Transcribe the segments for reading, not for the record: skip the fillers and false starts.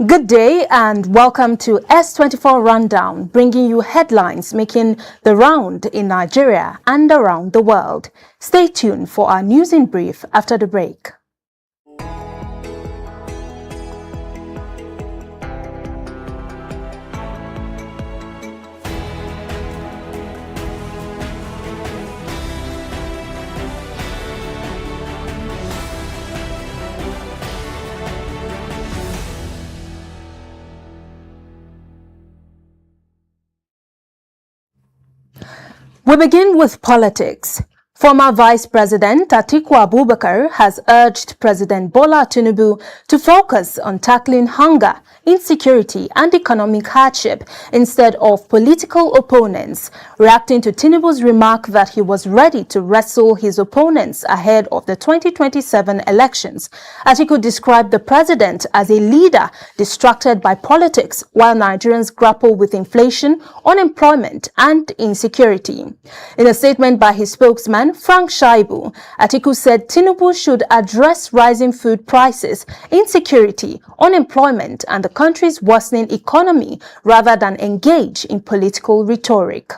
Good day and welcome to S24 Rundown, bringing you headlines making the round in Nigeria and around the world. Stay tuned for our news in brief after the break. We begin with politics. Former Vice President Atiku Abubakar has urged President Bola Tinubu to focus on tackling hunger, insecurity and economic hardship instead of political opponents, reacting to Tinubu's remark that he was ready to wrestle his opponents ahead of the 2027 elections. Atiku described the president as a leader distracted by politics while Nigerians grapple with inflation, unemployment and insecurity. In a statement by his spokesman, Frank Shaibu, Atiku said Tinubu should address rising food prices, insecurity, unemployment and the country's worsening economy rather than engage in political rhetoric.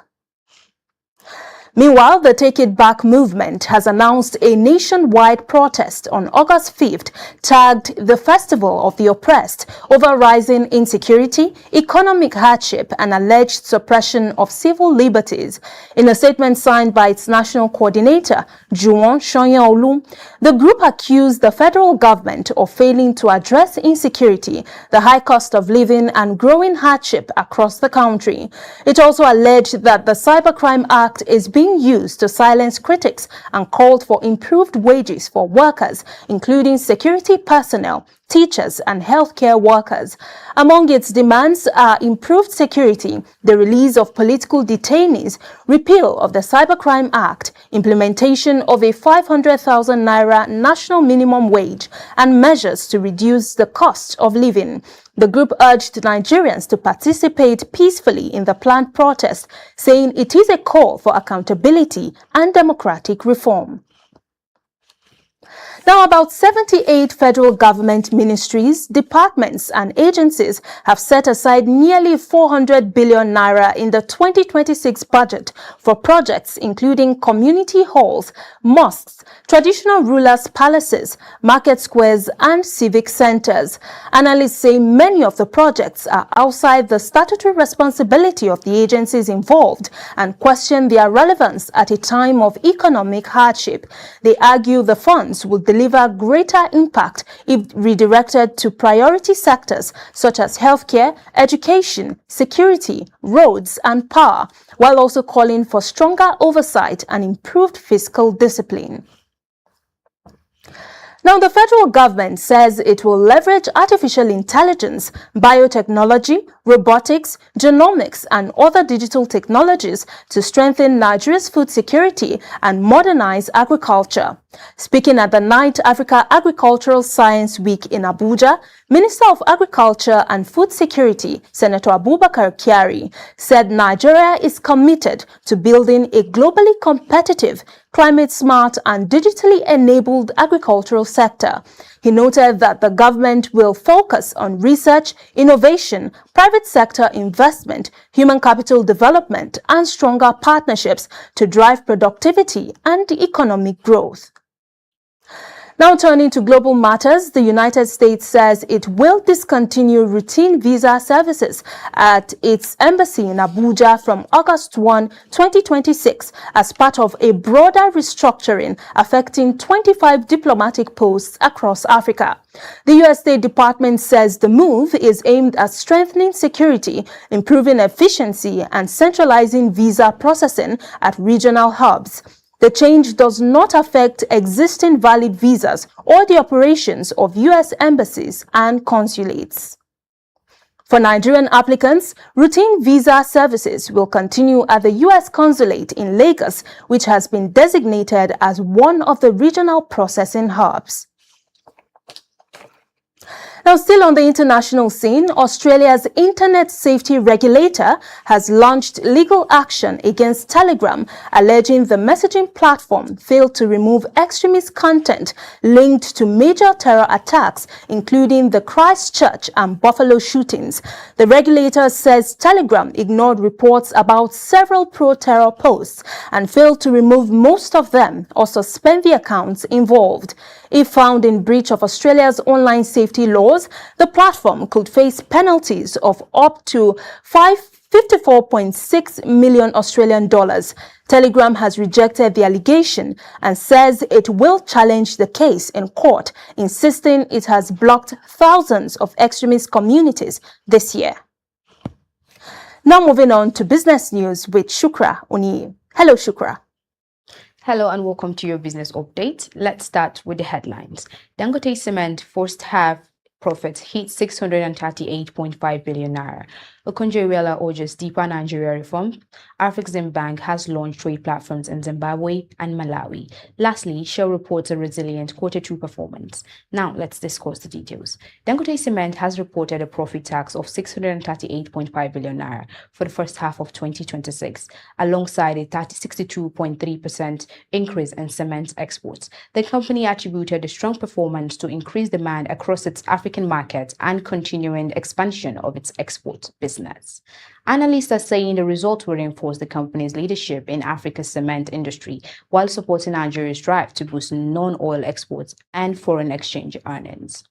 Meanwhile, the Take It Back movement has announced a nationwide protest on August 5th, tagged the Festival of the Oppressed, over rising insecurity, economic hardship, and alleged suppression of civil liberties. In a statement signed by its national coordinator, Juwon Shonye-Olu, the group accused the federal government of failing to address insecurity, the high cost of living, and growing hardship across the country. It also alleged that the Cybercrime Act is being used to silence critics and called for improved wages for workers, including security personnel, teachers and healthcare workers. Among its demands are improved security, the release of political detainees, repeal of the Cybercrime Act, implementation of a 500,000 naira national minimum wage, and measures to reduce the cost of living. The group urged Nigerians to participate peacefully in the planned protest, saying it is a call for accountability and democratic reform. Now, about 78 federal government ministries, departments and agencies have set aside nearly 400 billion naira in the 2026 budget for projects including community halls, mosques, traditional rulers' palaces, market squares and civic centers. Analysts say many of the projects are outside the statutory responsibility of the agencies involved and question their relevance at a time of economic hardship. They argue the funds will deliver greater impact if redirected to priority sectors such as healthcare, education, security, roads and power, while also calling for stronger oversight and improved fiscal discipline. Now, the federal government says it will leverage artificial intelligence, biotechnology, robotics, genomics, and other digital technologies to strengthen Nigeria's food security and modernize agriculture. Speaking at the 9th Africa Agricultural Science Week in Abuja, Minister of Agriculture and Food Security, Senator Abubakar Kyari, said Nigeria is committed to building a globally competitive, climate-smart and digitally enabled agricultural sector. He noted that the government will focus on research, innovation, private sector investment, human capital development, and stronger partnerships to drive productivity and economic growth. Now, turning to global matters, the United States says it will discontinue routine visa services at its embassy in Abuja from August 1, 2026 as part of a broader restructuring affecting 25 diplomatic posts across Africa. The U.S. State Department says the move is aimed at strengthening security, improving efficiency, and centralizing visa processing at regional hubs. The change does not affect existing valid visas or the operations of U.S. embassies and consulates. For Nigerian applicants, routine visa services will continue at the U.S. consulate in Lagos, which has been designated as one of the regional processing hubs. Now, still on the international scene, Australia's internet safety regulator has launched legal action against Telegram, alleging the messaging platform failed to remove extremist content linked to major terror attacks, including the Christchurch and Buffalo shootings. The regulator says Telegram ignored reports about several pro-terror posts and failed to remove most of them or suspend the accounts involved. If found in breach of Australia's online safety laws, the platform could face penalties of up to 54.6 million Australian dollars. Telegram has rejected the allegation and says it will challenge the case in court, insisting it has blocked thousands of extremist communities this year. Now moving on to business news with Shukra Uni. Hello, Shukra. Hello and welcome to your business update. Let's start with the headlines. Dangote Cement first half profits hit 638.5 billion naira. Okonjo-Iweala urges deeper Nigeria reform. Afreximbank has launched trade platforms in Zimbabwe and Malawi. Lastly, Shell reports a resilient Q2 performance. Now, let's discuss the details. Dangote Cement has reported a profit tax of 638.5 billion naira for the first half of 2026, alongside a 62.3% increase in cement exports. The company attributed the strong performance to increased demand across its African markets and continuing expansion of its export business. Analysts are saying the result will reinforce the company's leadership in Africa's cement industry while supporting Nigeria's drive to boost non-oil exports and foreign exchange earnings.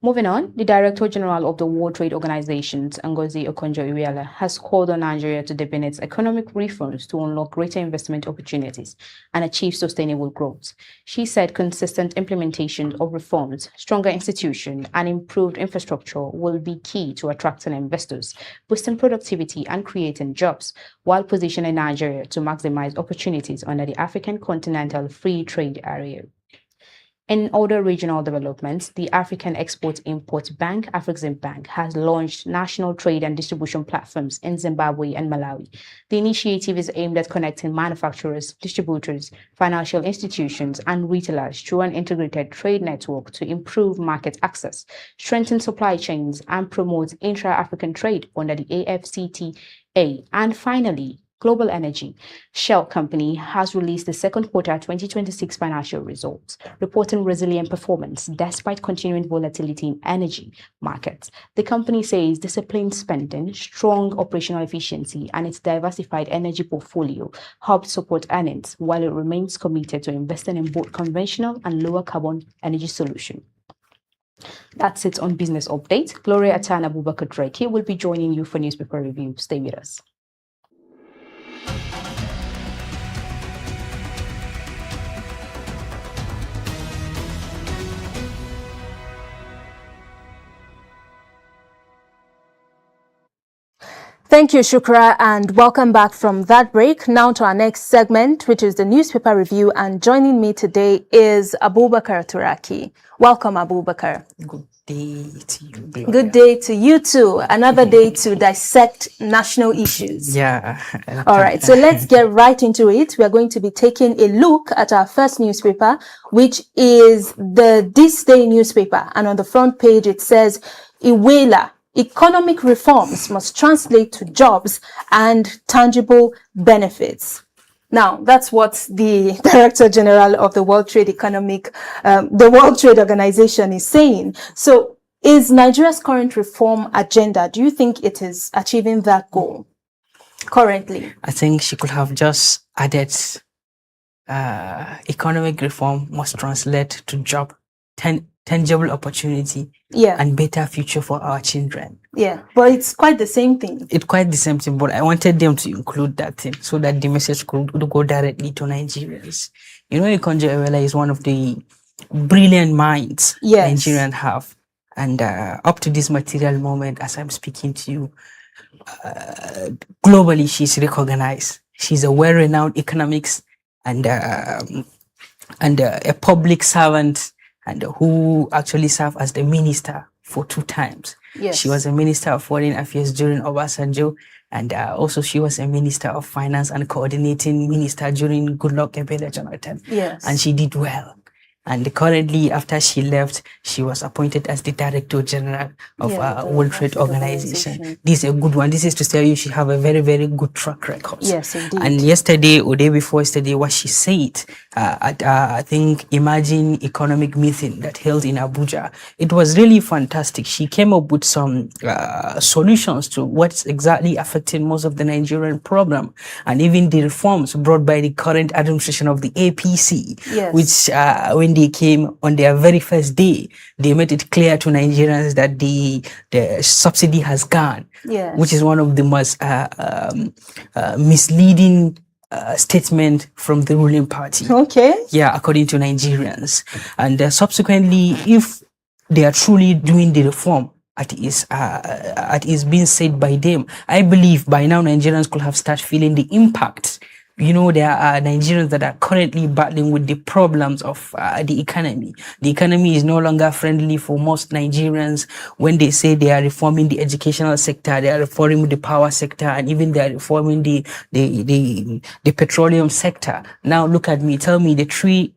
Moving on, the Director General of the World Trade Organization, Ngozi Okonjo-Iweala, has called on Nigeria to deepen its economic reforms to unlock greater investment opportunities and achieve sustainable growth. She said consistent implementation of reforms, stronger institutions, and improved infrastructure will be key to attracting investors, boosting productivity, and creating jobs, while positioning Nigeria to maximize opportunities under the African Continental Free Trade Area. In other regional developments, the African Export-Import Bank, Afreximbank, has launched national trade and distribution platforms in Zimbabwe and Malawi. The initiative is aimed at connecting manufacturers, distributors, financial institutions, and retailers through an integrated trade network to improve market access, strengthen supply chains, and promote intra-African trade under the AfCFTA. And finally, Global Energy, Shell Company, has released the second quarter 2026 financial results, reporting resilient performance despite continuing volatility in energy markets. The company says disciplined spending, strong operational efficiency, and its diversified energy portfolio helped support earnings, while it remains committed to investing in both conventional and lower carbon energy solutions. That's it on Business Update. Gloria Atana Abubakar Drake will be joining you for newspaper review. Stay with us. Thank you, Shukra, and welcome back from that break. Now to our next segment, which is the newspaper review. And joining me today is Abubakar Turaki. Welcome, Abubakar. Good day to you, Gloria. Good day to you too. Another day to dissect national issues. Yeah. All right, so let's get right into it. We are going to be taking a look at our first newspaper, which is the This Day newspaper. And on the front page, it says, Iweala, economic reforms must translate to jobs and tangible benefits. Now, that's what the Director General of the World Trade Organization is saying. So is Nigeria's current reform agenda, do you think it is achieving that goal currently? I think she could have just added economic reform must translate to job, tangible opportunity, and better future for our children. Yeah, but it's quite the same thing. It's quite the same thing, but I wanted them to include that thing so that the message could go directly to Nigerians. You know, Okonjo-Iweala is one of the brilliant minds Nigerians have. And up to this material moment, as I'm speaking to you, globally, she's recognized. She's a well-renowned economics and a public servant, and who actually served as the minister for 2 times. Yes. She was a minister of foreign affairs during Obasanjo, and also she was a minister of finance and coordinating minister during Goodluck Ebele Jonathan. Yes. And she did well. And currently, after she left, she was appointed as the Director General of World Trade Organization. This is a good one. This is to tell you she have a very, very good track record. Yes, indeed. And yesterday or day before yesterday, what she said at I think Imagine Economic Meeting that held in Abuja, it was really fantastic. She came up with some solutions to what's exactly affecting most of the Nigerian problem, and even the reforms brought by the current administration of the APC, yes. which when they came on their very first day, they made it clear to Nigerians that the subsidy has gone, yes. which is one of the most misleading statement from the ruling party. Okay. Yeah, according to Nigerians. And subsequently, if they are truly doing the reform at is being said by them, I believe by now Nigerians could have started feeling the impact. You know, there are Nigerians that are currently battling with the problems of the economy. The economy is no longer friendly for most Nigerians. When they say they are reforming the educational sector, they are reforming the power sector, and even they are reforming the petroleum sector. Now look at me, tell me the three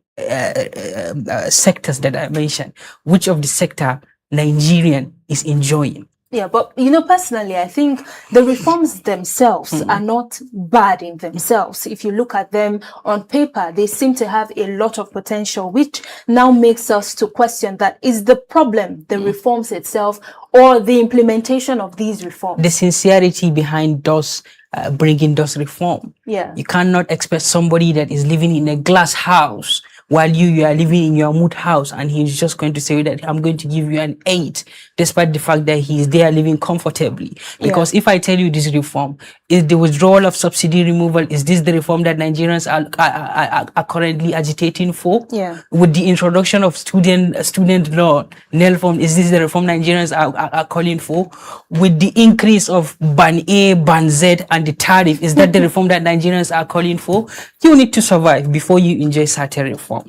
sectors that I mentioned, which of the sector Nigerian is enjoying? Yeah, but you know, personally, I think the reforms themselves are not bad in themselves. If you look at them on paper, they seem to have a lot of potential, which now makes us to question that is the problem the reforms itself or the implementation of these reforms? The sincerity behind those bringing those reform. Yeah. You cannot expect somebody that is living in a glass house while you are living in your mood house, and he's just going to say that I'm going to give you an 8, despite the fact that he's there living comfortably. Because if I tell you this reform is the withdrawal of subsidy removal, is this the reform that Nigerians are currently agitating for? Yeah. With the introduction of student law, NELFOM, is this the reform Nigerians are calling for? With the increase of ban A, ban Z, and the tariff, is that the reform that Nigerians are calling for? You need to survive before you enjoy certain reforms.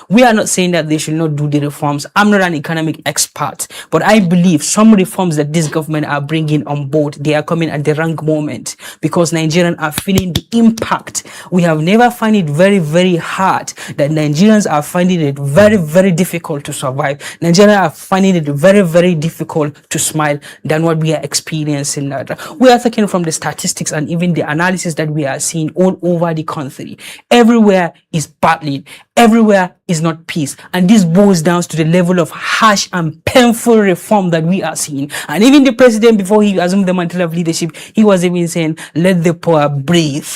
We are not saying that they should not do the reforms. I'm not an economic expert, but I believe some reforms that this government are bringing on board, they are coming at the wrong moment, because Nigerians are feeling the impact. We have never found it very, very hard that Nigerians are finding it very, very difficult to survive. Nigerians are finding it very, very difficult to smile than what we are experiencing now. We are taking from the statistics and even the analysis that we are seeing all over the country. Everywhere is battling. Everywhere is not peace. And this boils down to the level of harsh and painful reform that we are seeing. And even the president, before he assumed the mantle of leadership, he was even saying, let the poor breathe.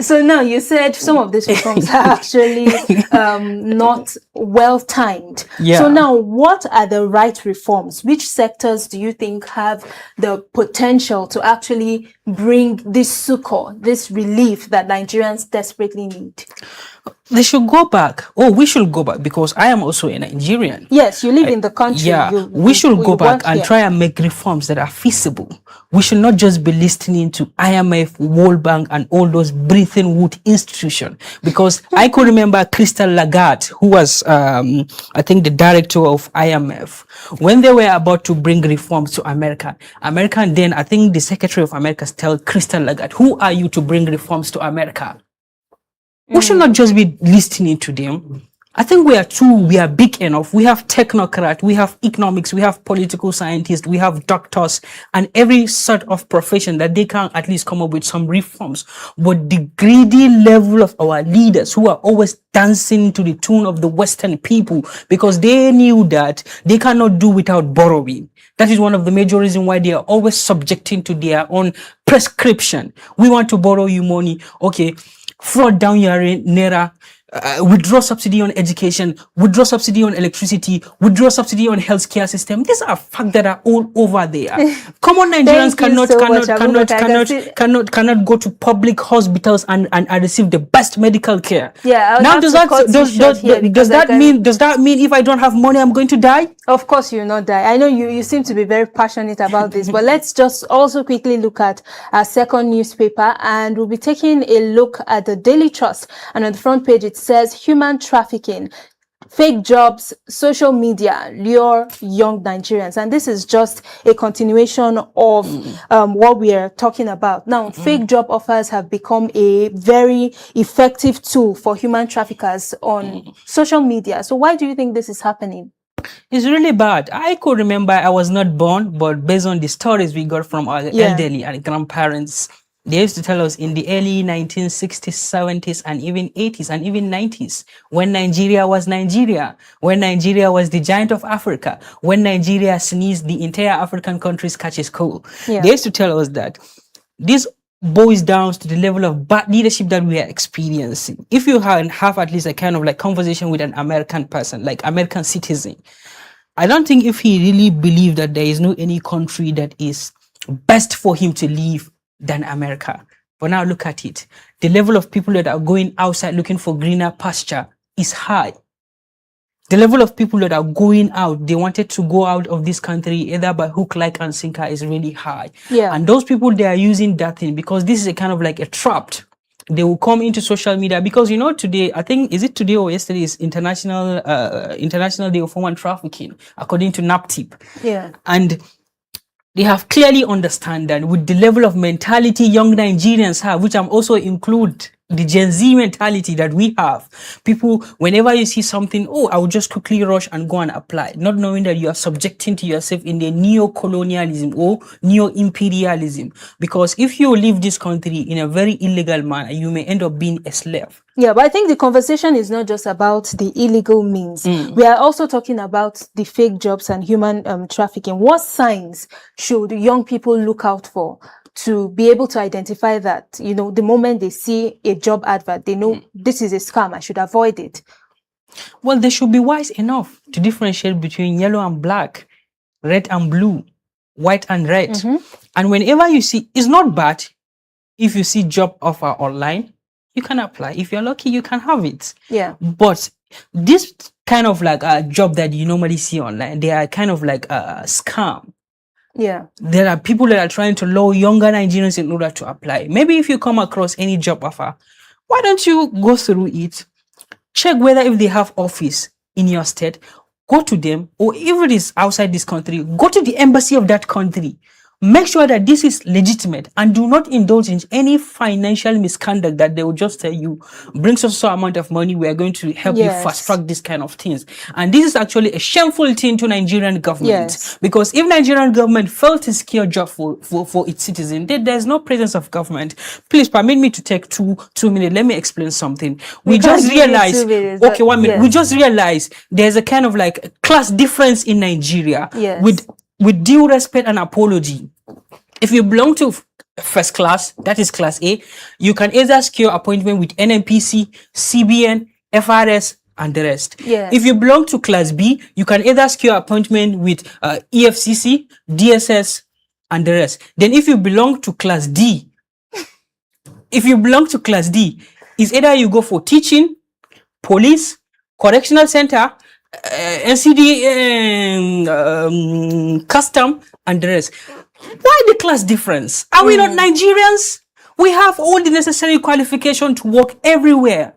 So now you said some of these reforms are actually not well timed. Yeah. So now what are the right reforms? Which sectors do you think have the potential to actually bring this succor, this relief that Nigerians desperately need? They should go back. Oh, we should go back, because I am also a Nigerian. Yes, you live in the country. Yeah, we should go back and try and make reforms that are feasible. We should not just be listening to IMF, World Bank, and all those Bretton Woods institutions. Because I could remember Crystal Lagarde, who was, I think, the director of IMF, when they were about to bring reforms to America. And then, I think the Secretary of America tell Crystal Lagarde, who are you to bring reforms to America? We should not just be listening to them. I think we are big enough. We have technocrats, we have economics, we have political scientists, we have doctors, and every sort of profession that they can at least come up with some reforms. But the greedy level of our leaders, who are always dancing to the tune of the Western people, because they knew that they cannot do without borrowing. That is one of the major reasons why they are always subjecting to their own prescription. We want to borrow you money. Okay. Fraud down your naira, withdraw subsidy on education, withdraw subsidy on electricity, withdraw subsidy on healthcare system. These are facts that are all over there. Common Nigerians cannot go to public hospitals and receive the best medical care. Yeah. Now does that mean if I don't have money I'm going to die? Of course you'll not die. I know you seem to be very passionate about this, but let's just also quickly look at our second newspaper, and we'll be taking a look at the Daily Trust. And on the front page it says human trafficking fake jobs, social media lure young Nigerians. And this is just a continuation of what we are talking about. Now, fake job offers have become a very effective tool for human traffickers on social media. So why do you think this is happening? It's really bad. I could remember, I was not born, but based on the stories we got from our elderly and grandparents, they used to tell us in the early 1960s, 70s, and even 80s, and even 90s, when Nigeria was Nigeria, when Nigeria was the giant of Africa, when Nigeria sneezed, the entire African countries catches cold. They used to tell us that this boils down to the level of bad leadership that we are experiencing. If you have at least a kind of like conversation with an American person, like American citizen, I don't think if he really believed that there is no any country that is best for him to live than America. But now look at it. The level of people that are going outside looking for greener pasture is high. The level of people that are going out, they wanted to go out of this country either by hook, line, and sinker is really high. And those people, they are using that thing because this is a kind of like a trap. They will come into social media because, you know, today, I think, is it today or yesterday is International Day of Human Trafficking, according to NAPTIP. And they have clearly understand that with the level of mentality young Nigerians have, which I'm also include the Gen Z mentality that we have, people, whenever you see something, oh, I will just quickly rush and go and apply, not knowing that you are subjecting to yourself in the neo-colonialism or neo-imperialism. Because if you leave this country in a very illegal manner, you may end up being a slave. Yeah, but I think the conversation is not just about the illegal means. We are also talking about the fake jobs and human trafficking. What signs should young people look out for to be able to identify that, you know, the moment they see a job advert, they know this is a scam, I should avoid it? Well, they should be wise enough to differentiate between yellow and black, red and blue, white and red. And whenever you see, it's not bad if you see job offer online, you can apply. If you're lucky, you can have it. But this kind of like a job that you normally see online, they are kind of like a scam. There are people that are trying to lure younger Nigerians in order to apply. Maybe if you come across any job offer, why don't you go through it, check whether if they have office in your state, go to them, or if it is outside this country, go to the embassy of that country. Make sure that this is legitimate and do not indulge in any financial misconduct that they will just tell you, bring so amount of money, we are going to help you fast track this kind of things. And this is actually a shameful thing to Nigerian government. Because if Nigerian government failed to secure job for its citizens, there's no presence of government. Please permit me to take two minutes. Let me explain something. We just realized, okay, 1 minute. We just realized there's a kind of like class difference in Nigeria. With due respect and apology, if you belong to first class, that is class A, you can either secure appointment with NNPC, CBN, FRS, and the rest. If you belong to class B, you can either secure appointment with EFCC, DSS, and the rest. Then if you belong to class D, it's either you go for teaching, police, correctional center, NCD, custom, and the rest. Why the class difference? Are we not Nigerians? We have all the necessary qualification to work everywhere.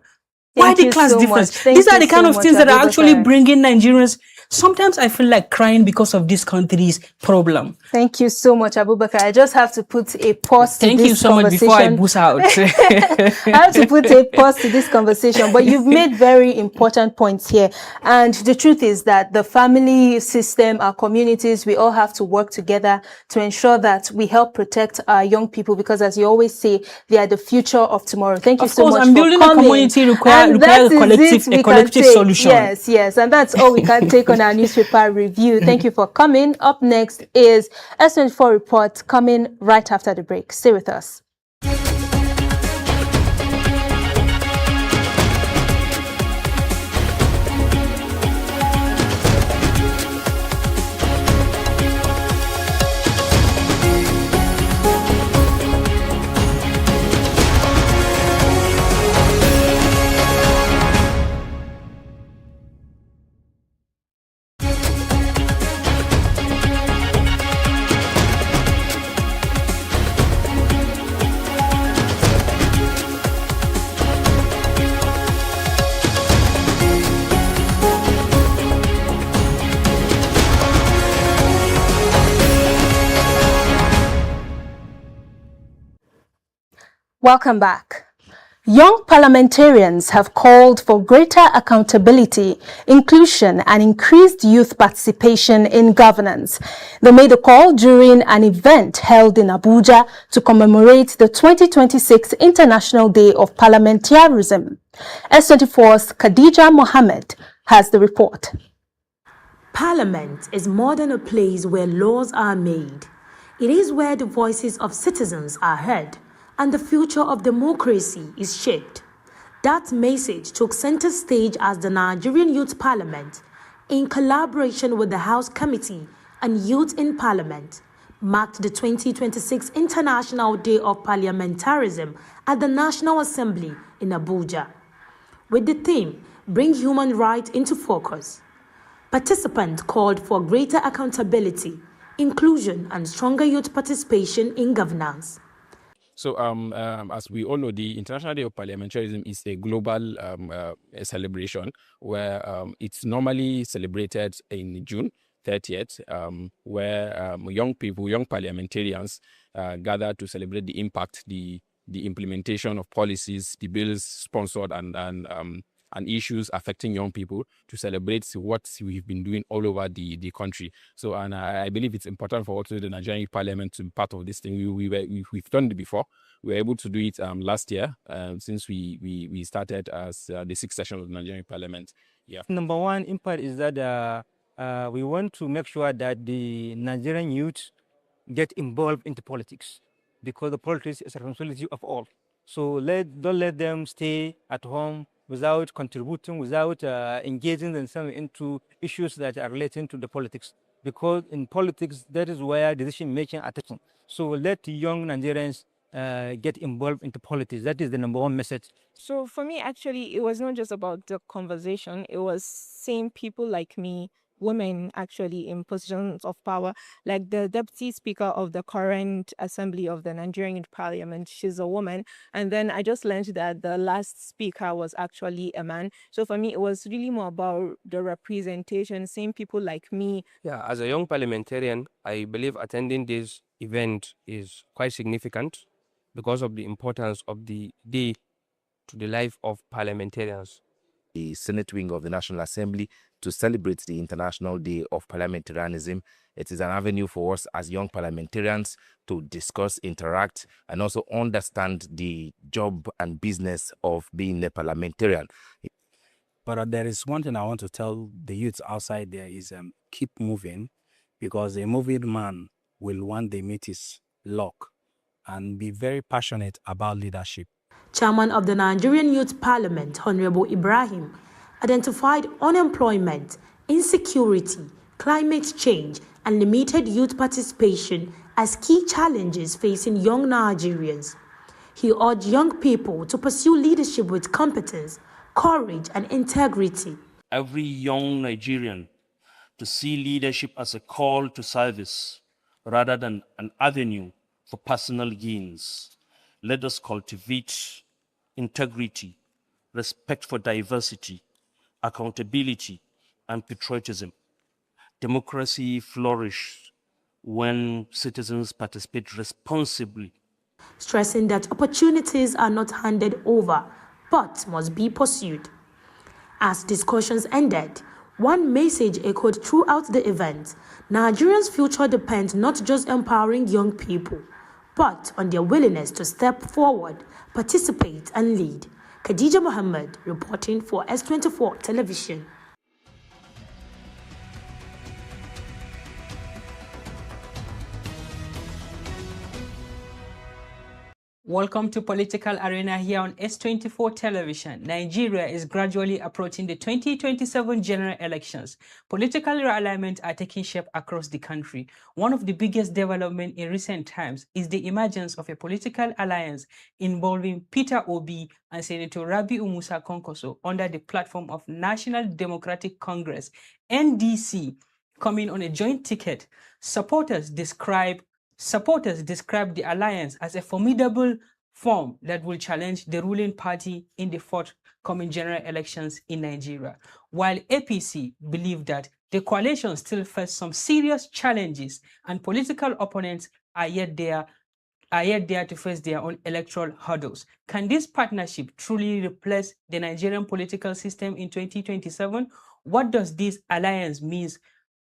Why the class difference? These are the kind of things that are actually bringing Nigerians. Sometimes I feel like crying because of this country's problem. Thank you so much, Abubakar. I just have to put a pause to this conversation. Thank you so much before I boost out. I have to put a pause to this conversation, but you've made very important points here. And the truth is that the family system, our communities, we all have to work together to ensure that we help protect our young people, because as you always say, they are the future of tomorrow. Thank you so much for coming. Building a community requires a collective solution. Yes, and that's all we can take on our newspaper review. Thank you for coming. Up next is S24 Report, coming right after the break. Stay with us. Welcome back. Young parliamentarians have called for greater accountability, inclusion, and increased youth participation in governance. They made the call during an event held in Abuja to commemorate the 2026 International Day of Parliamentarism. S24's Khadija Mohammed has the report. Parliament is more than a place where laws are made. It is where the voices of citizens are heard and the future of democracy is shaped. That message took center stage as the Nigerian Youth Parliament, in collaboration with the House Committee on Youth in Parliament, marked the 2026 International Day of Parliamentarism at the National Assembly in Abuja. With the theme, Bring Human Rights into Focus, participants called for greater accountability, inclusion, and stronger youth participation in governance. So, as we all know, the International Day of Parliamentarism is a global celebration where it's normally celebrated in June 30th, where young people, young parliamentarians gather to celebrate the impact, the implementation of policies, the bills sponsored and issues affecting young people, to celebrate what we've been doing all over the country. So, and I believe it's important for also the Nigerian Parliament to be part of this thing. We've done it before. We were able to do it last year, since we started as the 6th session of the Nigerian Parliament. Yeah. Number one impact is that we want to make sure that the Nigerian youth get involved into politics, because the politics is a responsibility of all. So don't let them stay at home without contributing, without engaging themselves into issues that are related to the politics. Because in politics, that is where decision making are taken. So let young Nigerians get involved into politics. That is the number one message. So for me, actually, it was not just about the conversation. It was seeing people like me, women actually in positions of power, like the deputy speaker of the current assembly of the Nigerian parliament. She's a woman. And then I just learned that the last speaker was actually a man. So for me, it was really more about the representation, seeing people like me. Yeah, as a young parliamentarian, I believe attending this event is quite significant because of the importance of the day to the life of parliamentarians. The Senate wing of the National Assembly to celebrate the International Day of Parliamentarianism. It is an avenue for us as young parliamentarians to discuss, interact, and also understand the job and business of being a parliamentarian. But there is one thing I want to tell the youths outside there is keep moving, because a moving man will one day meet his luck, and be very passionate about leadership. Chairman of the Nigerian Youth Parliament, Honorable Ibrahim, identified unemployment, insecurity, climate change, and limited youth participation as key challenges facing young Nigerians. He urged young people to pursue leadership with competence, courage, and integrity. Every young Nigerian to see leadership as a call to service rather than an avenue for personal gains. Let us cultivate integrity, respect for diversity, accountability, and patriotism. Democracy flourishes when citizens participate responsibly. Stressing that opportunities are not handed over, but must be pursued. As discussions ended, one message echoed throughout the event: Nigerians' future depends not just on empowering young people, but on their willingness to step forward, participate, and lead. Khadija Mohammed reporting for S24 Television. Welcome to Political Arena here on S24 Television. Nigeria is gradually approaching the 2027 general elections. Political realignments are taking shape across the country. One of the biggest developments in recent times is the emergence of a political alliance involving Peter Obi and Senator Rabiu Musa Konkoso under the platform of National Democratic Congress, NDC, coming on a joint ticket. Supporters describe the alliance as a formidable form that will challenge the ruling party in the forthcoming general elections in Nigeria, while APC believe that the coalition still faces some serious challenges and political opponents are yet there are yet there to face their own electoral hurdles. Can this partnership truly replace the Nigerian political system in 2027? What does this alliance mean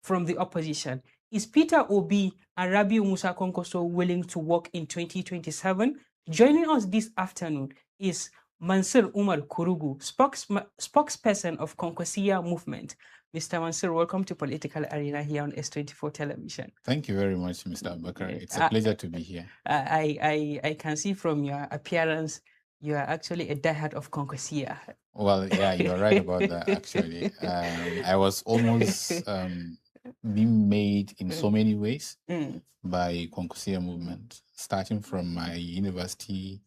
from the opposition? Is Peter Obi and Rabiu Musa Konkoso willing to work in 2027? Joining us this afternoon is Mansur Umar Kurugu, spokesperson of Konkosia Movement. Mr. Mansur, welcome to Political Arena here on S24 Television. Thank you very much, Mr. Abakar. It's a pleasure to be here. I can see from your appearance, you are actually a diehard of Konkosia. Well, yeah, you're right about that, actually. I was almost being made in so many ways by Konkosia Movement, starting from my university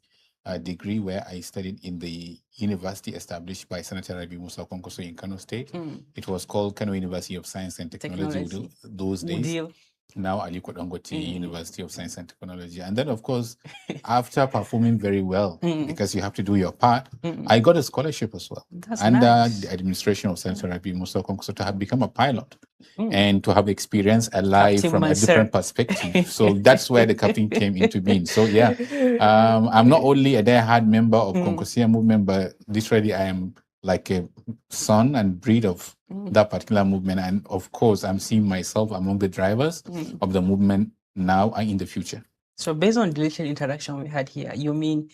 degree where I studied in the university established by Senator Rabi Musa Konkoso in Kano State. It was called Kano University of Science and Technology those days. Now Aliko Dangote University of Science and Technology. And then, of course, after performing very well, because you have to do your part, I got a scholarship as well. That's under nice. the administration of Senator Rabi Musa Konkoso to have become a pilot and to have experienced a life Captain from Mansur. a different perspective. So that's where the captain came into being. So yeah, I'm not only a diehard member of Konkosia Movement, but literally I am like a son and breed of that particular movement. And of course, I'm seeing myself among the drivers of the movement now and in the future. So based on the little interaction we had here, you mean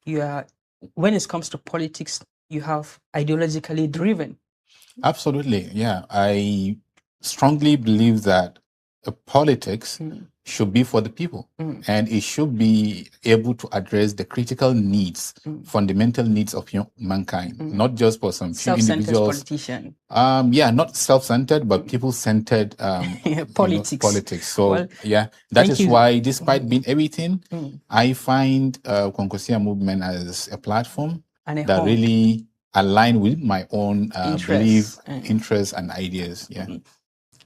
you are, when it comes to politics, you have ideologically driven? Absolutely, yeah. I strongly believe that politics should be for the people, and it should be able to address the critical needs, fundamental needs of mankind, not just for some few individuals. Politician. Yeah, not self-centered, but people-centered politics. So Well, yeah, that thank is you. why, despite being everything, I find Konkosia Movement as a platform And a that home. really align with my own belief, Interests. interests, and ideas. Yeah.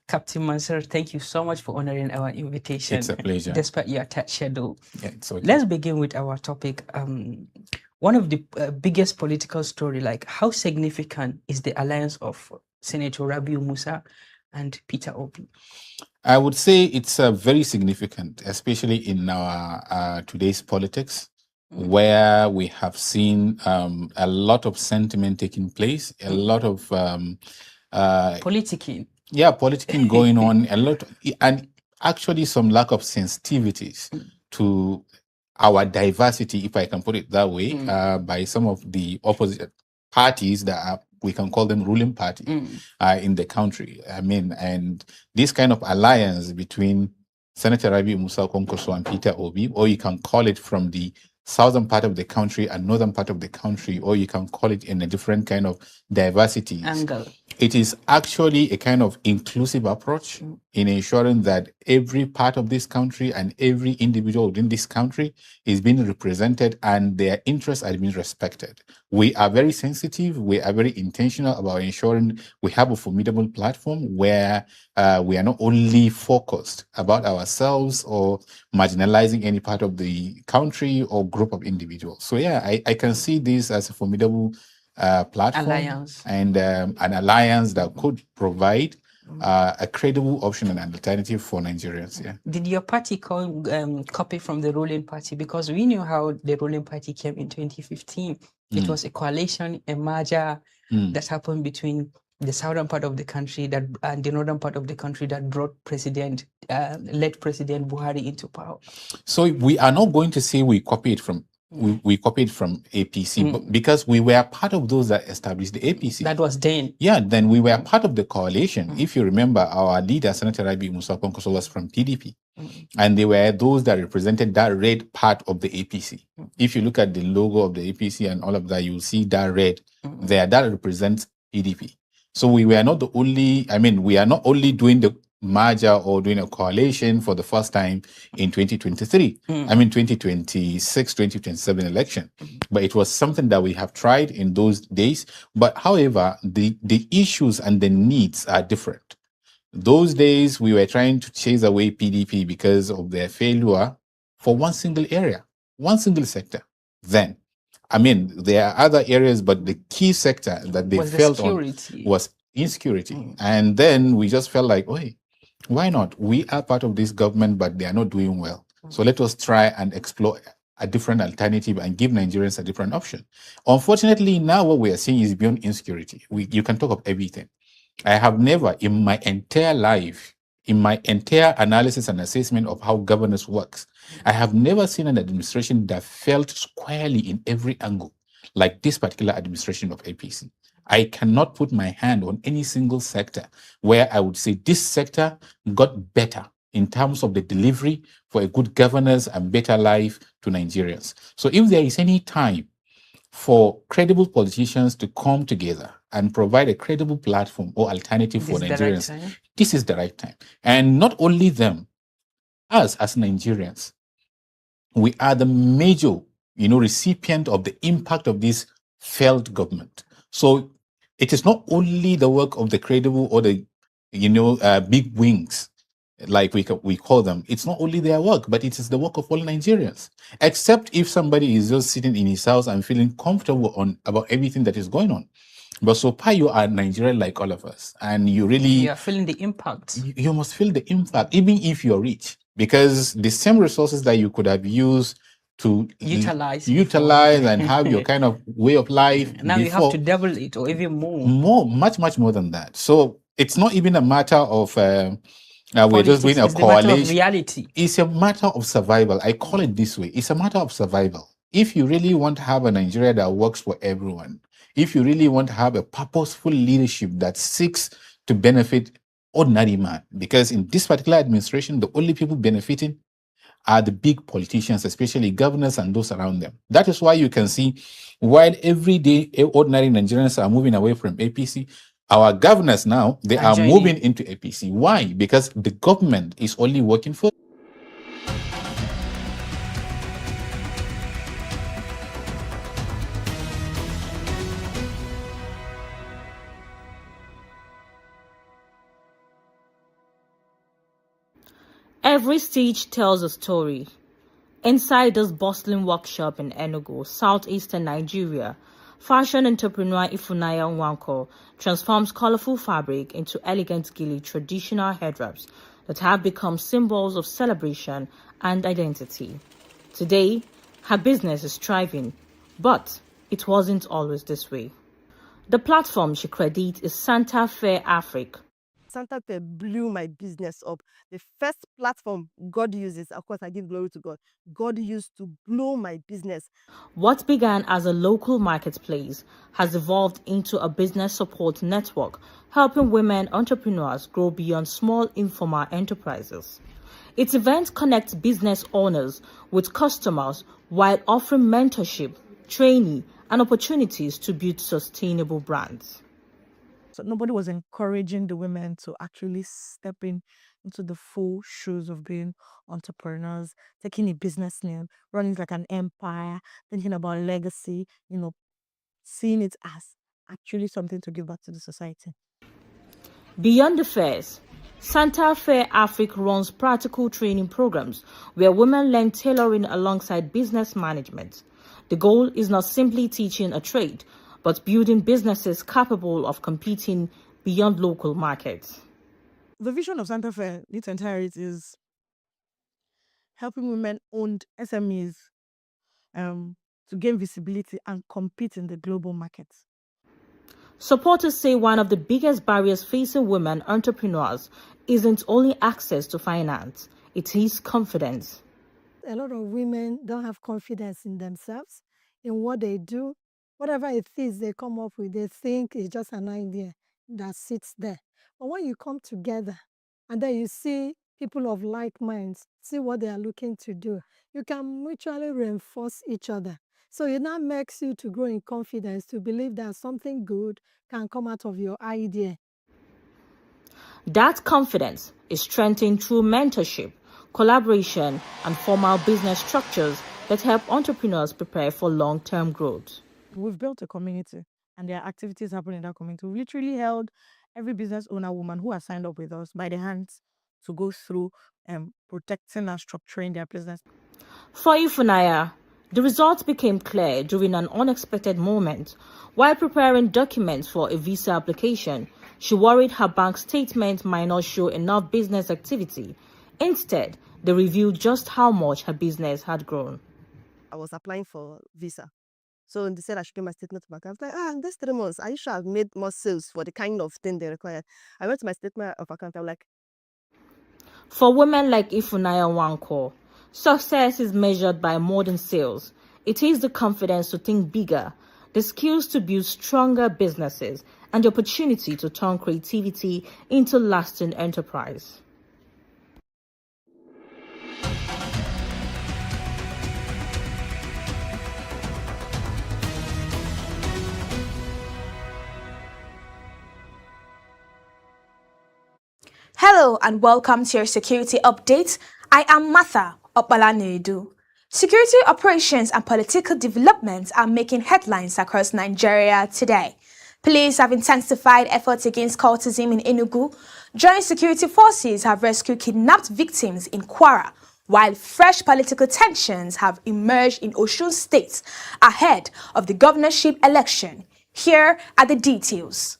Captain Mansur, thank you so much for honoring our invitation. It's a pleasure. Despite your tight schedule. Yeah, it's okay. Let's begin with our topic. One of the biggest political story, like how significant is the alliance of Senator Rabiu Musa and Peter Obi? I would say it's very significant, especially in our today's politics, where we have seen a lot of sentiment taking place, a lot of Politicking. yeah, politicking going on, a lot, and actually some lack of sensitivities to our diversity, if I can put it that way, by some of the opposite parties that are, we can call them ruling party in the country. I mean, and this kind of alliance between Senator Rabi Musa Konkoso and Peter Obi, or you can call it from the southern part of the country and northern part of the country, or you can call it in a different kind of diversity Angle. It is actually a kind of inclusive approach in ensuring that every part of this country and every individual within this country is being represented and their interests are being respected. We are very sensitive. We are very intentional about ensuring we have a formidable platform where we are not only focused about ourselves or marginalizing any part of the country or group of individuals. So yeah, I can see this as a formidable platform Alliance. and an alliance that could provide a credible option and alternative for Nigerians. Yeah. Did your party copy from the ruling party? Because we knew how the ruling party came in 2015. It was a coalition, a merger that happened between the southern part of the country that and the northern part of the country that brought led President Buhari into power. So we are not going to say we copied from we copied from APC, but because we were part of those that established the APC. That was then. Yeah, then we were part of the coalition. If you remember, our leader, Senator Rabi Musa Konkoso, was from PDP. And they were those that represented that red part of the APC. If you look at the logo of the APC and all of that, you'll see that red there. That represents PDP. So we were not the only, we are not only doing the merger or doing a coalition for the first time in 2023. 2026, 2027 election. But it was something that we have tried in those days. But however, the issues and the needs are different. Those days, we were trying to chase away PDP because of their failure for one single area, one single sector. Then, there are other areas, but the key sector that they felt on was insecurity. And then we just felt like, why not? We are part of this government, but they are not doing well. So let us try and explore a different alternative and give Nigerians a different option. Unfortunately, now what we are seeing is beyond insecurity. You can talk of everything. I have never in my entire life, in my entire analysis and assessment of how governance works, I have never seen an administration that felt squarely in every angle like this particular administration of APC. I cannot put my hand on any single sector where I would say this sector got better in terms of the delivery for a good governance and better life to Nigerians. So if there is any time for credible politicians to come together and provide a credible platform or alternative for Nigerians, this is the right time. And not only them, us as Nigerians, we are the major, recipient of the impact of this failed government. So it is not only the work of the credible or the, big wings, like we call them. It's not only their work, but it is the work of all Nigerians. Except if somebody is just sitting in his house and feeling comfortable about everything that is going on. But so far, you are Nigerian like all of us, and you are feeling the impact. You must feel the impact, even if you're rich, because the same resources that you could have used to utilize and have your kind of way of life. Now you have to double it or even more. Much more than that. So it's not even a matter of we're just doing a coalition. Reality. It's a matter of survival. I call it this way. It's a matter of survival. If you really want to have a Nigeria that works for everyone, if you really want to have a purposeful leadership that seeks to benefit ordinary man, because in this particular administration, the only people benefiting are the big politicians, especially governors and those around them. That is why you can see, while everyday ordinary Nigerians are moving away from APC, our governors now, they are moving into APC. Why? Because the government is only working for Every stage tells a story. Inside this bustling workshop in Enugu, southeastern Nigeria, fashion entrepreneur Ifunanya Nwankwo transforms colorful fabric into elegant gili traditional head wraps that have become symbols of celebration and identity. Today, her business is thriving, but it wasn't always this way. The platform she credits is Santa Fe Africa. Santa Fe blew my business up. The first platform God uses, of course, I give glory to God. God used to blow my business. What began as a local marketplace has evolved into a business support network, helping women entrepreneurs grow beyond small informal enterprises. Its events connect business owners with customers while offering mentorship, training, and opportunities to build sustainable brands. So nobody was encouraging the women to actually step into the full shoes of being entrepreneurs, taking a business name, running it like an empire, thinking about legacy, seeing it as actually something to give back to the society. Beyond the fairs, Santa Fe Africa runs practical training programs where women learn tailoring alongside business management. The goal is not simply teaching a trade, but building businesses capable of competing beyond local markets. The vision of Santa Fe, in its entirety, is helping women-owned SMEs to gain visibility and compete in the global markets. Supporters say one of the biggest barriers facing women entrepreneurs isn't only access to finance, it is confidence. A lot of women don't have confidence in themselves, in what they do. Whatever it is they come up with, they think it's just an idea that sits there. But when you come together and then you see people of like minds, see what they are looking to do, you can mutually reinforce each other. So it now makes you to grow in confidence, to believe that something good can come out of your idea. That confidence is strengthened through mentorship, collaboration, and formal business structures that help entrepreneurs prepare for long-term growth. We've built a community, and there are activities happening in that community. We've literally held every business owner woman who has signed up with us by the hands to go through protecting and structuring their business. For Ifunanya, the results became clear during an unexpected moment. While preparing documents for a visa application, she worried her bank statement might not show enough business activity. Instead, They revealed just how much her business had grown. I was applying for visa. So they said I should get my statement to my account. I was like, this 3 months, I should have made more sales for the kind of thing they required. I went to my statement of account. I was like, for women like Ifunaya Wanko, success is measured by more than sales. It is the confidence to think bigger, the skills to build stronger businesses, and the opportunity to turn creativity into lasting enterprise. Hello and welcome to your security update. I am Martha Opalanedu. Security operations and political developments are making headlines across Nigeria today. Police have intensified efforts against cultism in Enugu. Joint security forces have rescued kidnapped victims in Kwara, while fresh political tensions have emerged in Osun State ahead of the governorship election. Here are the details.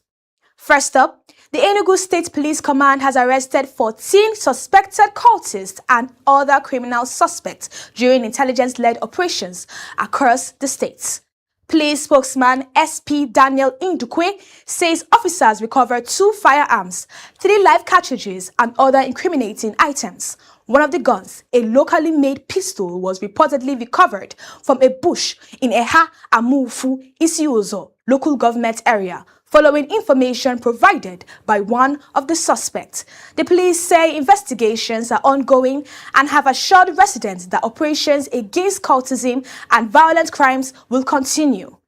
First up, the Enugu State Police Command has arrested 14 suspected cultists and other criminal suspects during intelligence-led operations across the state. Police spokesman SP Daniel Indukwe says officers recovered 2 firearms, 3 live cartridges, and other incriminating items. One of the guns, a locally made pistol, was reportedly recovered from a bush in Eha Amufu, Isiuzo local government area, following information provided by one of the suspects. The police say investigations are ongoing and have assured residents that operations against cultism and violent crimes will continue.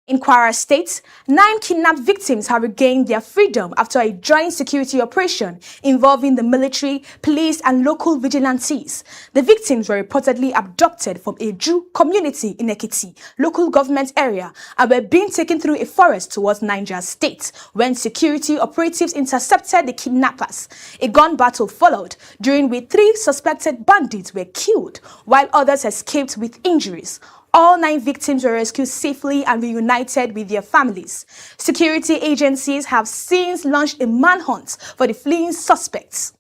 In Kwara State, 9 kidnapped victims have regained their freedom after a joint security operation involving the military, police, and local vigilantes. The victims were reportedly abducted from a Jew community in Ekiti, local government area, and were being taken through a forest towards Niger State when security operatives intercepted the kidnappers. A gun battle followed, during which 3 suspected bandits were killed, while others escaped with injuries. All 9 victims were rescued safely and reunited with their families. Security agencies have since launched a manhunt for the fleeing suspects.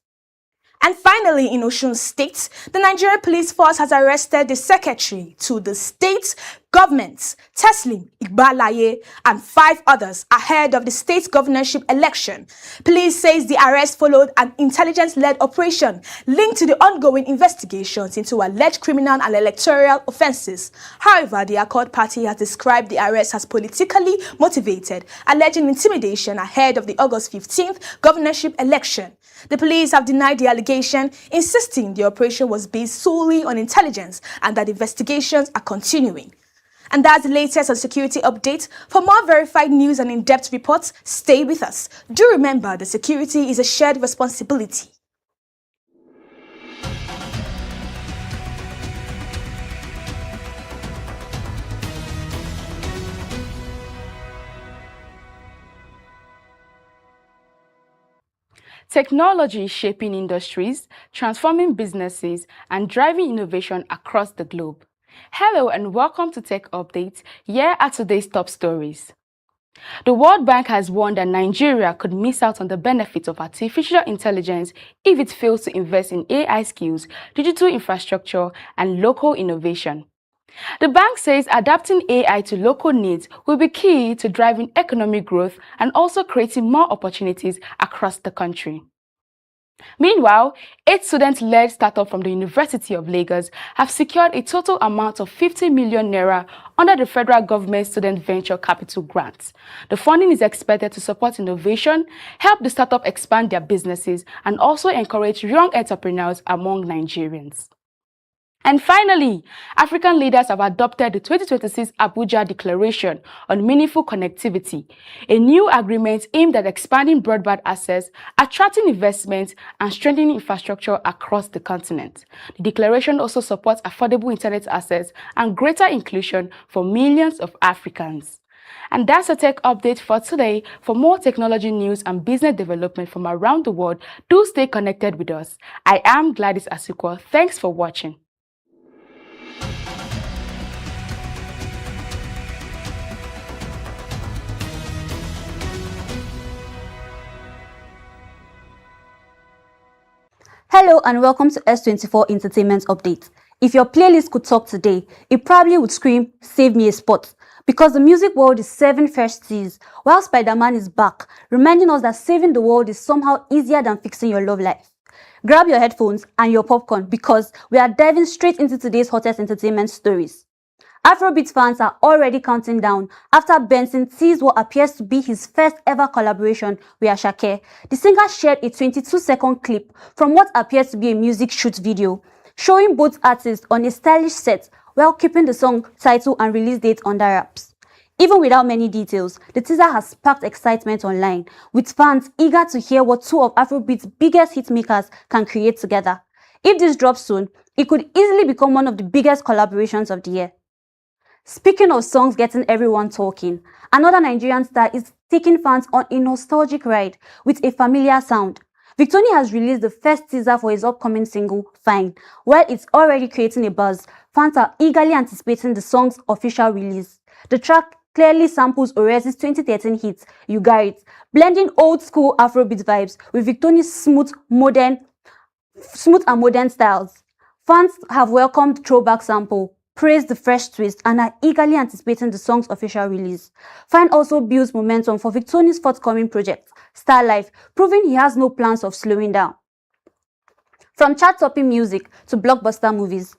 And finally, in Osun State, the Nigerian Police Force has arrested the secretary to the state government, Teslim Igbalaye, and 5 others ahead of the state governorship election. Police says the arrest followed an intelligence-led operation linked to the ongoing investigations into alleged criminal and electoral offences. However, the Accord Party has described the arrest as politically motivated, alleging intimidation ahead of the August 15th governorship election. The police have denied the allegation, insisting the operation was based solely on intelligence and that investigations are continuing. And that's the latest on security updates. For more verified news and in-depth reports, stay with us. Do remember that security is a shared responsibility. Technology is shaping industries, transforming businesses, and driving innovation across the globe. Hello and welcome to Tech Update. Here are today's top stories. The World Bank has warned that Nigeria could miss out on the benefits of artificial intelligence if it fails to invest in AI skills, digital infrastructure, and local innovation. The bank says adapting AI to local needs will be key to driving economic growth and also creating more opportunities across the country. Meanwhile, 8 student-led startups from the University of Lagos have secured a total amount of 50 million naira under the federal government Student Venture Capital Grant. The funding is expected to support innovation, help the startup expand their businesses, and also encourage young entrepreneurs among Nigerians. And finally, African leaders have adopted the 2026 Abuja Declaration on Meaningful Connectivity, a new agreement aimed at expanding broadband access, attracting investment, and strengthening infrastructure across the continent. The declaration also supports affordable internet access and greater inclusion for millions of Africans. And that's a tech update for today. For more technology news and business development from around the world, do stay connected with us. I am Gladys Asukwa. Thanks for watching. Hello and welcome to S24 Entertainment Update. If your playlist could talk today, it probably would scream, "Save me a spot." Because the music world is serving fresh teas, while Spider-Man is back, reminding us that saving the world is somehow easier than fixing your love life. Grab your headphones and your popcorn because we are diving straight into today's hottest entertainment stories. Afrobeat fans are already counting down after Benson teased what appears to be his first ever collaboration with Asake. The singer shared a 22-second clip from what appears to be a music shoot video, showing both artists on a stylish set while keeping the song title and release date under wraps. Even without many details, the teaser has sparked excitement online, with fans eager to hear what two of Afrobeat's biggest hitmakers can create together. If this drops soon, it could easily become one of the biggest collaborations of the year. Speaking of songs getting everyone talking, another Nigerian star is taking fans on a nostalgic ride with a familiar sound. Victony has released the first teaser for his upcoming single, Fine. While it's already creating a buzz, fans are eagerly anticipating the song's official release. The track clearly samples Orezi's 2013 hit, You Got It, blending old-school Afrobeat vibes with Victony's smooth and modern styles. Fans have welcomed the throwback sample, praised the fresh twist, and are eagerly anticipating the song's official release. Fine also builds momentum for Victony's forthcoming project, Star Life, proving he has no plans of slowing down. From chart-topping music to blockbuster movies,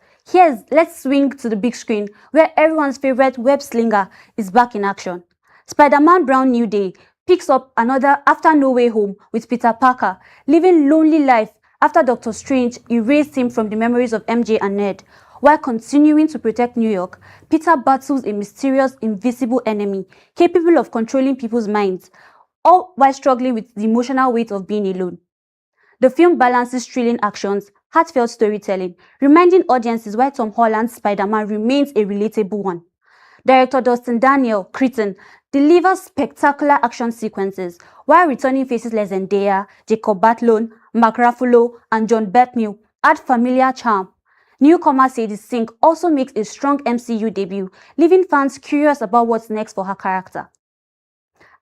let's swing to the big screen where everyone's favorite web slinger is back in action. Spider-Man Brand New Day picks up another after No Way Home with Peter Parker, living lonely life after Doctor Strange erased him from the memories of MJ and Ned. While continuing to protect New York, Peter battles a mysterious, invisible enemy capable of controlling people's minds, all while struggling with the emotional weight of being alone. The film balances thrilling actions, heartfelt storytelling, reminding audiences why Tom Holland's Spider-Man remains a relatable one. Director Dustin Daniel Cretton delivers spectacular action sequences, while returning faces like Zendaya, Jacob Batalon, Mark Ruffalo, and John Bethany add familiar charm. Newcomer Sadie Sink also makes a strong MCU debut, leaving fans curious about what's next for her character.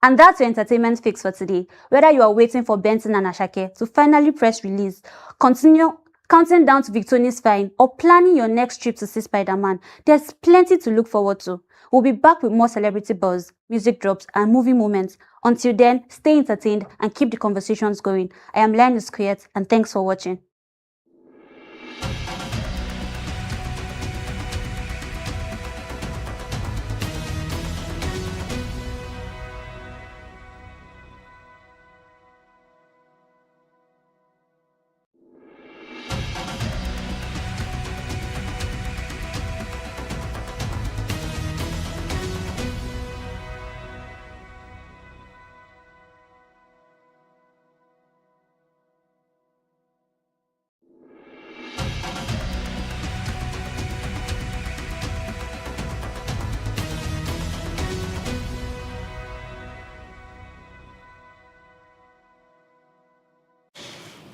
And that's your entertainment fix for today. Whether you are waiting for Benson and Asake to finally press release, continue counting down to Victony's Fine, or planning your next trip to see Spider-Man, there's plenty to look forward to. We'll be back with more celebrity buzz, music drops, and movie moments. Until then, stay entertained and keep the conversations going. I am Linus Kuyet, and thanks for watching.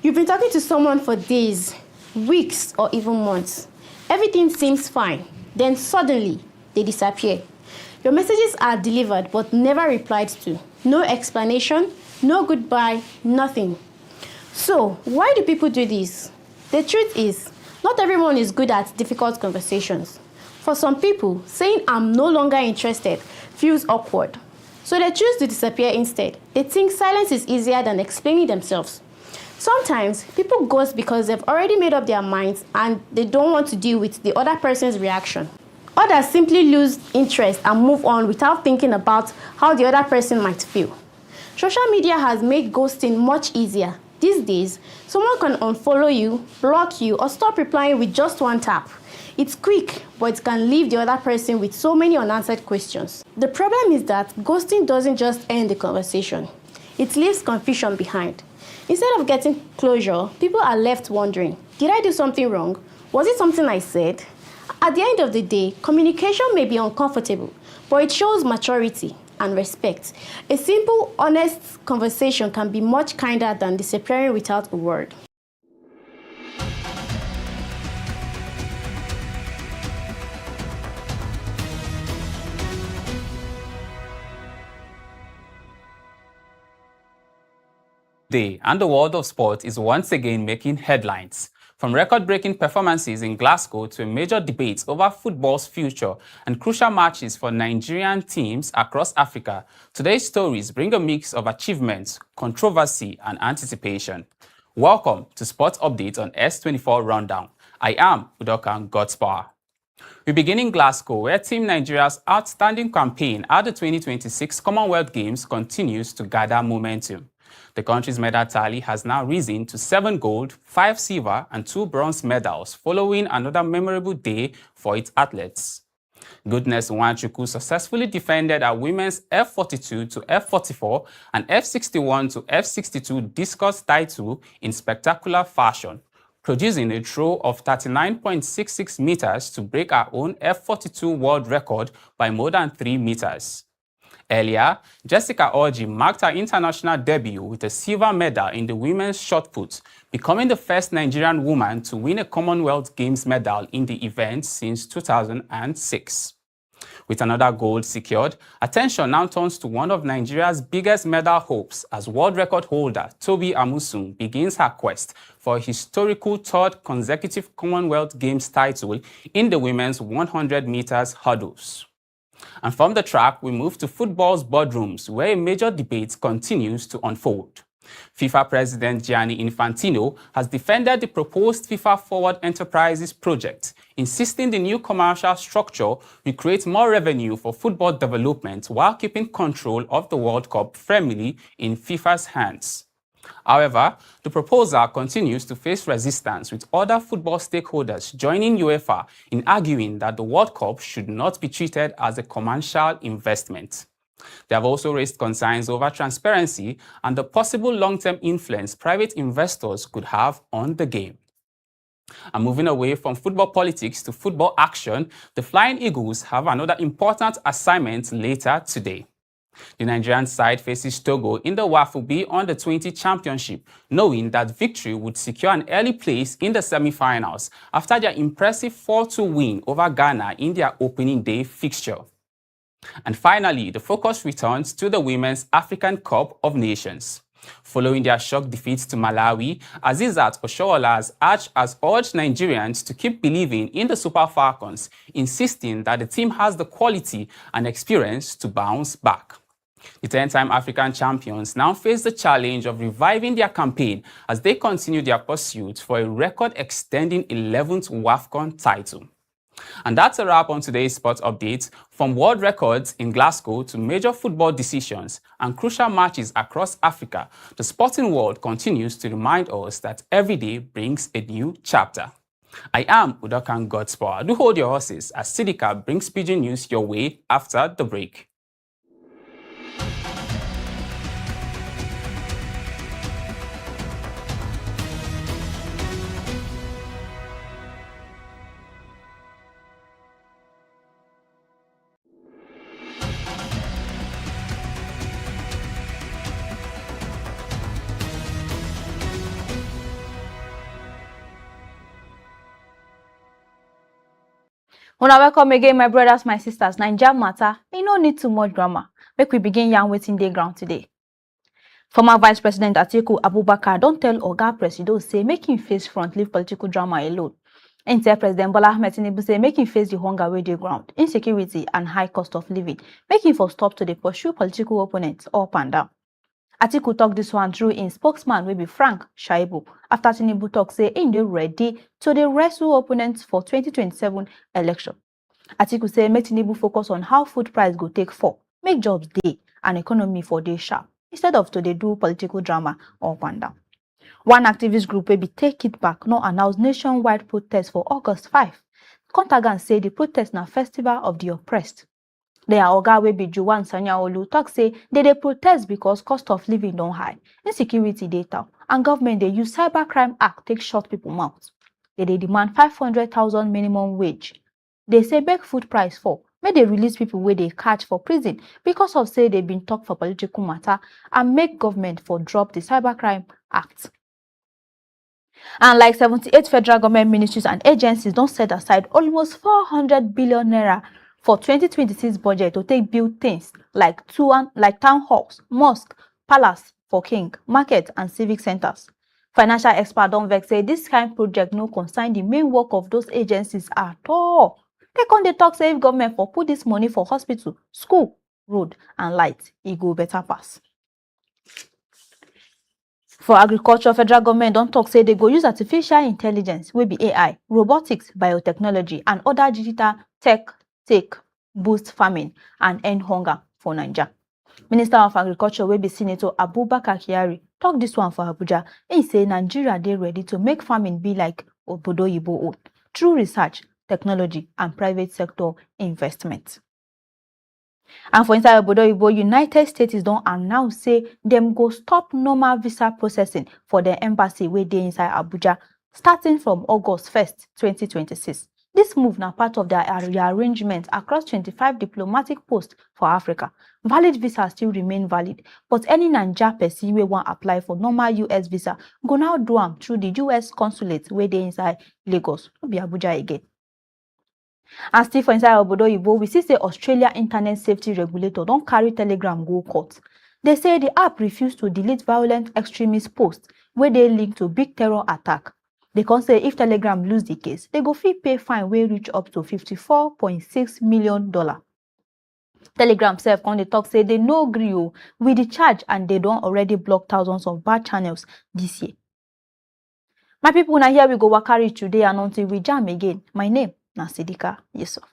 You've been talking to someone for days, weeks, or even months. Everything seems fine. Then suddenly, they disappear. Your messages are delivered but never replied to. No explanation, no goodbye, nothing. So, why do people do this? The truth is, not everyone is good at difficult conversations. For some people, saying "I'm no longer interested" feels awkward. So they choose to disappear instead. They think silence is easier than explaining themselves. Sometimes, people ghost because they've already made up their minds and they don't want to deal with the other person's reaction. Others simply lose interest and move on without thinking about how the other person might feel. Social media has made ghosting much easier. These days, someone can unfollow you, block you, or stop replying with just one tap. It's quick, but it can leave the other person with so many unanswered questions. The problem is that ghosting doesn't just end the conversation. It leaves confusion behind. Instead of getting closure, people are left wondering, did I do something wrong? Was it something I said? At the end of the day, communication may be uncomfortable, but it shows maturity and respect. A simple, honest conversation can be much kinder than disappearing without a word. Day, and the world of sport is once again making headlines. From record-breaking performances in Glasgow to a major debate over football's future and crucial matches for Nigerian teams across Africa, today's stories bring a mix of achievements, controversy, and anticipation. Welcome to Sports Update on S24 Rundown. I am Udokan Godspower. We begin in Glasgow, where Team Nigeria's outstanding campaign at the 2026 Commonwealth Games continues to gather momentum. The country's medal tally has now risen to 7 gold, 5 silver, and 2 bronze medals, following another memorable day for its athletes. Goodness Nwachukwu successfully defended a women's F42 to F44 and F61 to F62 discus title in spectacular fashion, producing a throw of 39.66 meters to break her own F42 world record by more than 3 meters. Earlier, Jessica Orji marked her international debut with a silver medal in the women's shot put, becoming the first Nigerian woman to win a Commonwealth Games medal in the event since 2006. With another gold secured, attention now turns to one of Nigeria's biggest medal hopes as world record holder Tobi Amusun begins her quest for a historical third consecutive Commonwealth Games title in the women's 100 meters hurdles. And from the track, we move to football's boardrooms, where a major debate continues to unfold. FIFA President Gianni Infantino has defended the proposed FIFA Forward Enterprises project, insisting the new commercial structure will create more revenue for football development while keeping control of the World Cup firmly in FIFA's hands. However, the proposal continues to face resistance, with other football stakeholders joining UEFA in arguing that the World Cup should not be treated as a commercial investment. They have also raised concerns over transparency and the possible long-term influence private investors could have on the game. And moving away from football politics to football action, the Flying Eagles have another important assignment later today. The Nigerian side faces Togo in the WAFU Under-20 Championship, knowing that victory would secure an early place in the semi-finals after their impressive 4-2 win over Ghana in their opening day fixture. And finally, the focus returns to the Women's African Cup of Nations. Following their shock defeat to Malawi, Azizat Oshoala has urged Nigerians to keep believing in the Super Falcons, insisting that the team has the quality and experience to bounce back. The 10-time African champions now face the challenge of reviving their campaign as they continue their pursuit for a record-extending 11th WAFCON title. And that's a wrap on today's sports update. From world records in Glasgow to major football decisions and crucial matches across Africa, the sporting world continues to remind us that every day brings a new chapter. I am Udokan Godspower. Do hold your horses as Sidika brings Pidgin News your way after the break. Una welcome again, my brothers, my sisters. Naija matter, e no need too much drama. Make we begin yarn wetin dey ground today. Former Vice President Atiku Abubakar don tell Oga Presido say make him face front, leave political drama alone. Im tell President Bola Ahmed Tinubu say make him face the hunger wey dey ground, insecurity and high cost of living. Make him for stop to dey pursue political opponents up and down. Atiku talk this one through im spokesman wey be Frank Shaibu after Tinubu talk say im dey ready to dey wrestle opponents for 2027 election. Atiku say make Tinubu focus on how food price go take fall, make jobs dey and economy for dey sharp, instead of to dey do political drama up and down. One activist group wey be Take It Back no announce nationwide protest for August 5. Contagan say the protest na festival of the oppressed. Their oga wey be Juwan Sanyaolu talk say they dey protest because cost of living don high, insecurity dey town, and government dey use cybercrime act take shut people mouth. They dey demand 500,000 minimum wage. They say make food price fall, make they release people wey dey catch for prison because of say they been talk for political matter, and make government for drop the cybercrime act. And like 78 federal government ministries and agencies don't set aside almost 400 billion naira for 2026 budget to take build things like town halls, mosque, palace, for king, market and civic centers. Financial experts don vex say dis kind project no concern the main work of those agencies at all. They con dey talk say if government for put dis money for hospital, school, road and light, e go better pass. For agriculture, federal government don talk say they go use artificial intelligence wey be AI, robotics, biotechnology and other digital tech take boost farming and end hunger for Naija. Minister of Agriculture wey be Senator Abubakar Kyari talk dis one for Abuja. He say Nigeria dey ready to make farming be like obodo oyibo own through research, technology and private sector investment. And for inside obodo oyibo, United States don announce say dem go stop normal visa processing for the embassy wey dey inside Abuja starting from August 1st, 2026. This move na part of their rearrangement across 25 diplomatic posts for Africa. Valid visas still remain valid, but any Naija person wey wan apply for normal US visa go now do am through the US consulate wey dey inside Lagos, no be Abuja again. And still for inside obodo oyibo, we see say Australia Internet Safety Regulator don carry Telegram go court. They say the app refused to delete violent extremist posts wey dey linked to big terror attack. They con say if Telegram lose the case, they go fit pay fine wey reach up to $54.6 million. Telegram sef con dey talk say they no gree with the charge and they don already block thousands of bad channels this year. My people, na here we go waka reach today, and until we jam again, my name na Sidika Yusuf.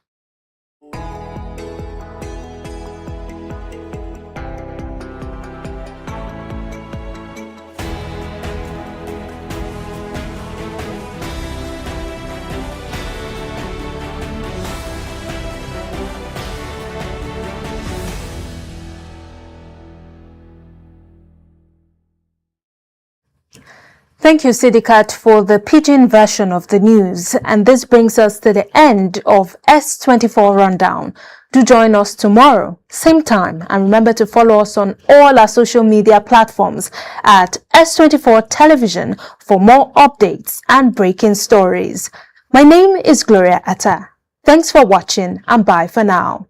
Thank you, Sidikat, for the pidgin version of the news. And this brings us to the end of S24 Rundown. Do join us tomorrow, same time. And remember to follow us on all our social media platforms at S24 Television for more updates and breaking stories. My name is Gloria Atta. Thanks for watching and bye for now.